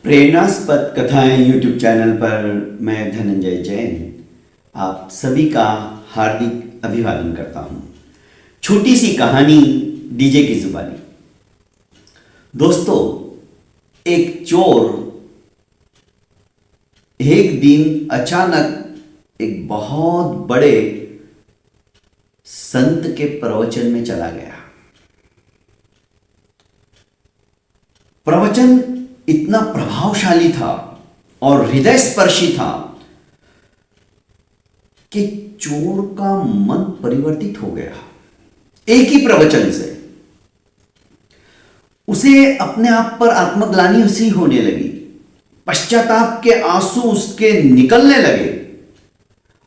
प्रेरणास्पद कथाएं YouTube channel पर मैं धनंजय जैन आप सभी का हार्दिक अभिवादन करता हूं। छोटी सी कहानी डीजे की जुबानी। दोस्तों, एक चोर एक दिन अचानक एक बहुत बड़े संत के प्रवचन में चला गया। प्रवचन इतना प्रभावशाली था और हृदय स्पर्शी था कि चोर का मन परिवर्तित हो गया। एक ही प्रवचन से उसे अपने आप पर आत्मग्लानि उसी होने लगी। पश्चाताप के आंसू उसके निकलने लगे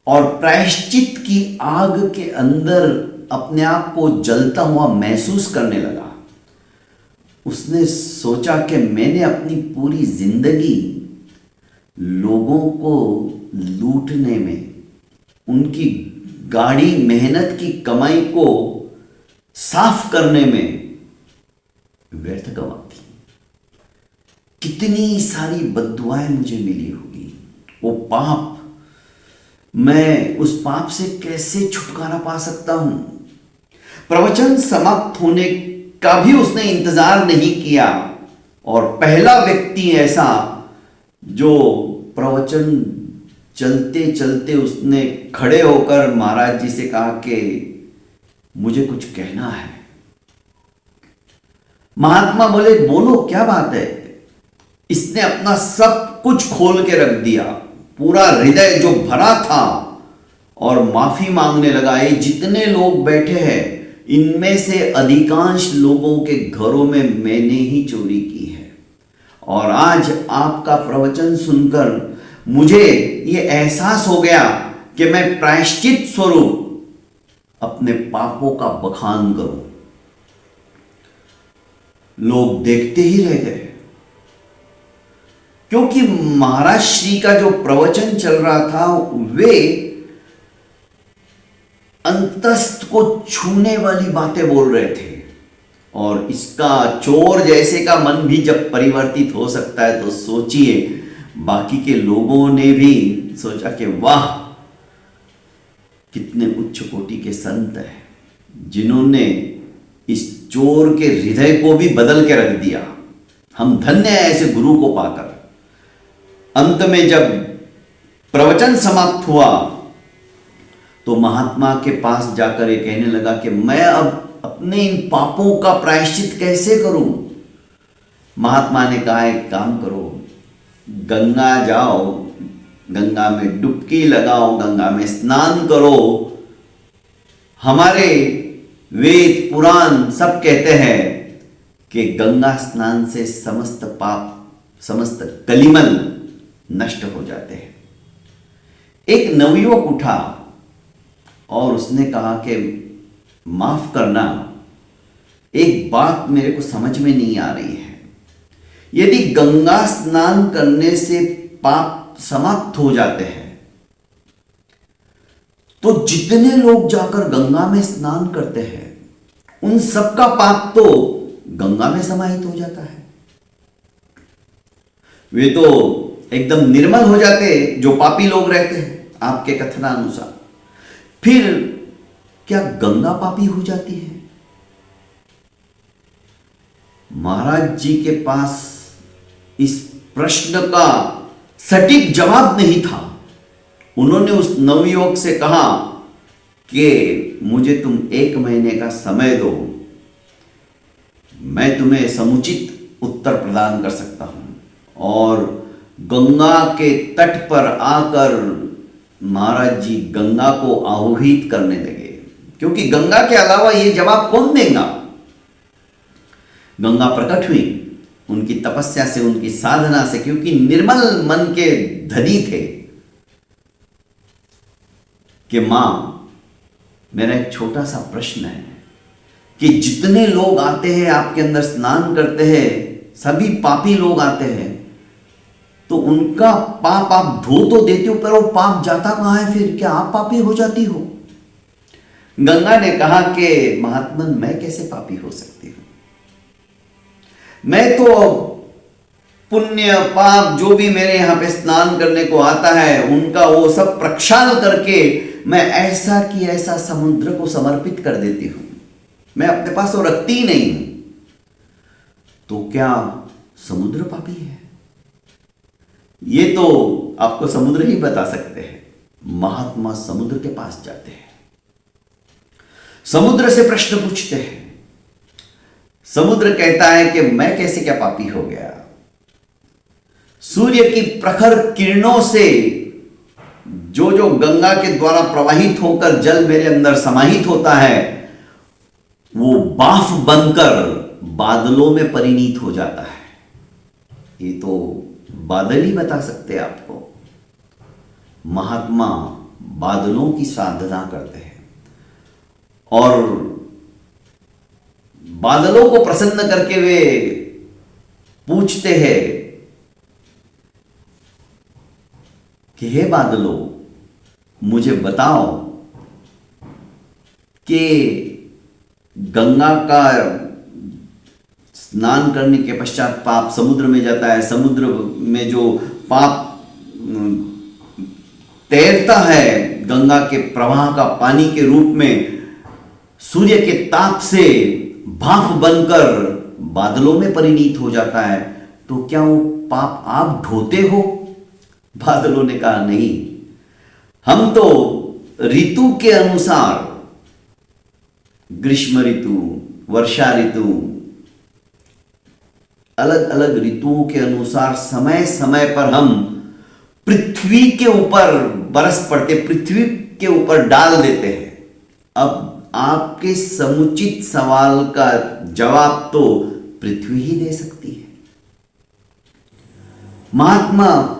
और प्रायश्चित की आग के अंदर अपने आप को जलता हुआ महसूस करने लगा। उसने सोचा कि मैंने अपनी पूरी जिंदगी लोगों को लूटने में, उनकी गाढ़ी मेहनत की कमाई को साफ करने में व्यर्थ गंवा दी। कितनी सारी बद्दुआएं मुझे मिली होगी। वो पाप, मैं उस पाप से कैसे छुटकारा पा सकता हूं। प्रवचन समाप्त होने का भी उसने इंतजार नहीं किया और पहला व्यक्ति ऐसा जो प्रवचन चलते चलते उसने खड़े होकर महाराज जी से कहा कि मुझे कुछ कहना है। महात्मा बोले, बोलो क्या बात है। इसने अपना सब कुछ खोल के रख दिया, पूरा हृदय जो भरा था, और माफी मांगने लगा। ये जितने लोग बैठे हैं इनमें से अधिकांश लोगों के घरों में मैंने ही चोरी की है और आज आपका प्रवचन सुनकर मुझे ये एहसास हो गया कि मैं प्रायश्चित स्वरूप अपने पापों का बखान करूं। लोग देखते ही रह गए क्योंकि महाराज श्री का जो प्रवचन चल रहा था वे अंतस्थ को छूने वाली बातें बोल रहे थे। और इसका चोर जैसे का मन भी जब परिवर्तित हो सकता है तो सोचिए, बाकी के लोगों ने भी सोचा कि वाह, कितने उच्च कोटि के संत हैं जिन्होंने इस चोर के हृदय को भी बदल के रख दिया। हम धन्य हैं ऐसे गुरु को पाकर। अंत में जब प्रवचन समाप्त हुआ तो महात्मा के पास जाकर ये कहने लगा कि मैं अब अपने इन पापों का प्रायश्चित कैसे करूं। महात्मा ने कहा, एक काम करो, गंगा जाओ, गंगा में डुबकी लगाओ, गंगा में स्नान करो। हमारे वेद पुराण सब कहते हैं कि गंगा स्नान से समस्त पाप, समस्त कलिमल नष्ट हो जाते हैं। एक नवयुवक उठा और उसने कहा कि माफ करना, एक बात मेरे को समझ में नहीं आ रही है। यदि गंगा स्नान करने से पाप समाप्त हो जाते हैं तो जितने लोग जाकर गंगा में स्नान करते हैं उन सबका पाप तो गंगा में समाहित हो जाता है। वे तो एकदम निर्मल हो जाते जो पापी लोग रहते हैं आपके कथनानुसार। फिर क्या गंगा पापी हो जाती है? महाराज जी के पास इस प्रश्न का सटीक जवाब नहीं था। उन्होंने उस नवयुवक से कहा कि मुझे तुम 1 महीने का समय दो, मैं तुम्हें समुचित उत्तर प्रदान कर सकता हूं। और गंगा के तट पर आकर महाराज जी गंगा को आह्वाहित करने लगे, क्योंकि गंगा के अलावा यह जवाब कौन देगा। गंगा प्रकट हुई उनकी तपस्या से, उनकी साधना से, क्योंकि निर्मल मन के धनी थे कि मां, मेरा एक छोटा सा प्रश्न है कि जितने लोग आते हैं आपके अंदर स्नान करते हैं, सभी पापी लोग आते हैं, तो उनका पाप आप धो तो देते हो, पर वो पाप जाता कहां है? फिर क्या आप पापी हो जाती हो? गंगा ने कहा कि महात्मन, मैं कैसे पापी हो सकती हूं? मैं तो पुण्य पाप जो भी मेरे यहाँ पे स्नान करने को आता है उनका वो सब प्रक्षाल करके मैं ऐसा कि ऐसा समुद्र को समर्पित कर देती हूं, मैं अपने पास वो रखती ही नहीं हूं। तो क्या समुद्र पापी है? ये तो आपको समुद्र ही बता सकते हैं। महात्मा समुद्र के पास जाते हैं, समुद्र से प्रश्न पूछते हैं। समुद्र कहता है कि मैं कैसे क्या पापी हो गया? सूर्य की प्रखर किरणों से जो जो गंगा के द्वारा प्रवाहित होकर जल मेरे अंदर समाहित होता है वो बाफ बनकर बादलों में परिणीत हो जाता है। ये तो बादल ही बता सकते हैं आपको। महात्मा बादलों की साधना करते हैं और बादलों को प्रसन्न करके वे पूछते हैं कि हे बादलों, मुझे बताओ कि गंगा का स्नान करने के पश्चात पाप समुद्र में जाता है, समुद्र में जो पाप तैरता है गंगा के प्रवाह का पानी के रूप में सूर्य के ताप से भाप बनकर बादलों में परिणीत हो जाता है, तो क्या वो पाप आप ढोते हो? बादलों ने कहा नहीं, हम तो ऋतु के अनुसार, ग्रीष्म ऋतु, वर्षा ऋतु, अलग अलग ऋतुओं के अनुसार समय समय पर हम पृथ्वी के ऊपर बरस पड़ते, पृथ्वी के ऊपर डाल देते हैं। अब आपके समुचित सवाल का जवाब तो पृथ्वी ही दे सकती है। महात्मा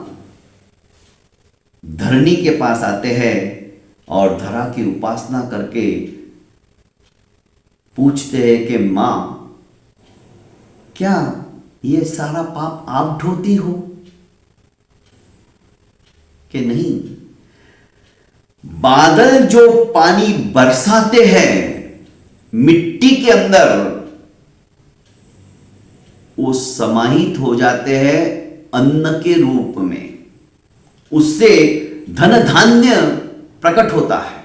धरणी के पास आते हैं और धरा की उपासना करके पूछते हैं कि मां, क्या ये सारा पाप आप ढोती हो कि नहीं? बादल जो पानी बरसाते हैं मिट्टी के अंदर, वो समाहित हो जाते हैं अन्न के रूप में, उससे धन धान्य प्रकट होता है,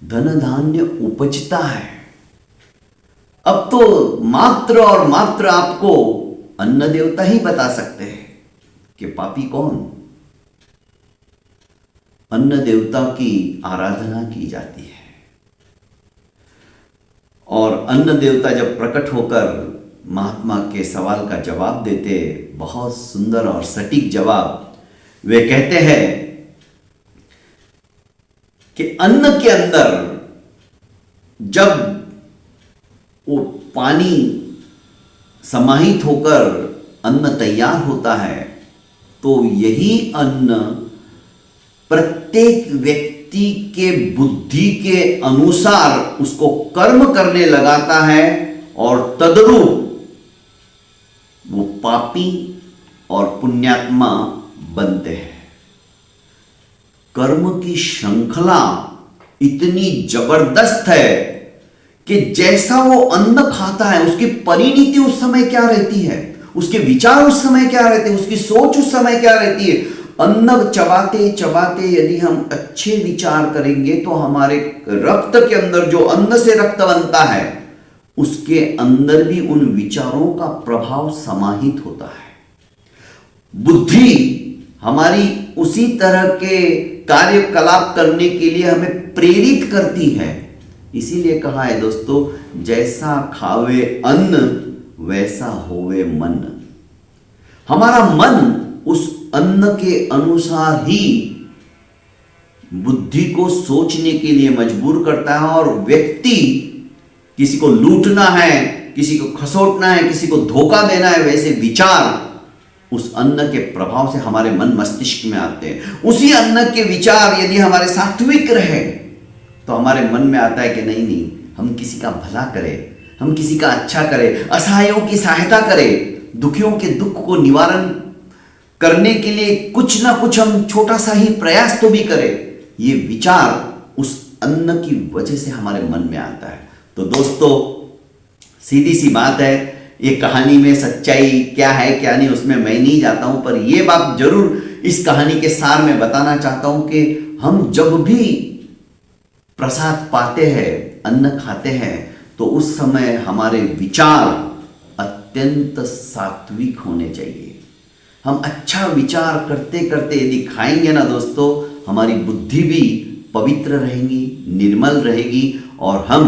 धन धान्य उपजता है। अब तो मात्र और मात्र आपको अन्न देवता ही बता सकते हैं कि पापी कौन। अन्न देवता की आराधना की जाती है और अन्न देवता जब प्रकट होकर महात्मा के सवाल का जवाब देते, बहुत सुंदर और सटीक जवाब, वे कहते हैं कि अन्न के अंदर जब वो पानी समाहित होकर अन्न तैयार होता है तो यही अन्न प्रत्येक व्यक्ति के बुद्धि के अनुसार उसको कर्म करने लगाता है और तदरूप वो पापी और पुण्यात्मा बनते हैं। कर्म की श्रृंखला इतनी जबरदस्त है कि जैसा वो अन्न खाता है उसकी परिणति उस समय क्या रहती है, उसके विचार उस समय क्या रहते हैं, उसकी सोच उस समय क्या रहती है। अन्न चबाते चबाते यदि हम अच्छे विचार करेंगे तो हमारे रक्त के अंदर जो अन्न से रक्त बनता है उसके अंदर भी उन विचारों का प्रभाव समाहित होता है। बुद्धि हमारी उसी तरह के कार्यकलाप करने के लिए हमें प्रेरित करती है। इसीलिए कहा है दोस्तों, जैसा खावे अन्न वैसा होवे मन। हमारा मन उस अन्न के अनुसार ही बुद्धि को सोचने के लिए मजबूर करता है और व्यक्ति किसी को लूटना है, किसी को खसोटना है, किसी को धोखा देना है, वैसे विचार उस अन्न के प्रभाव से हमारे मन मस्तिष्क में आते हैं। उसी अन्न के विचार यदि हमारे सात्विक रहे तो हमारे मन में आता है कि नहीं नहीं, हम किसी का भला करें, हम किसी का अच्छा करें, असहायों की सहायता करें, दुखियों के दुख को निवारण करने के लिए कुछ ना कुछ हम छोटा सा ही प्रयास तो भी करें। ये विचार उस अन्न की वजह से हमारे मन में आता है। तो दोस्तों, सीधी सी बात है ये कहानी में सच्चाई क्या है क्या नहीं उसमें मैं नहीं जाता हूं, पर यह बात जरूर इस कहानी के सार में बताना चाहता हूं कि हम जब भी प्रसाद पाते हैं, अन्न खाते हैं, तो उस समय हमारे विचार अत्यंत सात्विक होने चाहिए। हम अच्छा विचार करते करते यदि खाएंगे ना दोस्तों, हमारी बुद्धि भी पवित्र रहेगी, निर्मल रहेगी, और हम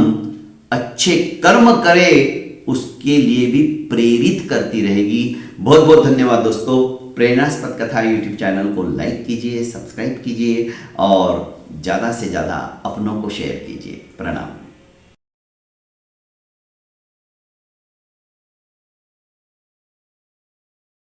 अच्छे कर्म करें उसके लिए भी प्रेरित करती रहेगी। बहुत बहुत धन्यवाद दोस्तों। प्रेरणास्पद कथा यूट्यूब चैनल को लाइक कीजिए, सब्सक्राइब कीजिए और ज़्यादा से ज़्यादा अपनों को शेयर कीजिए। प्रणाम।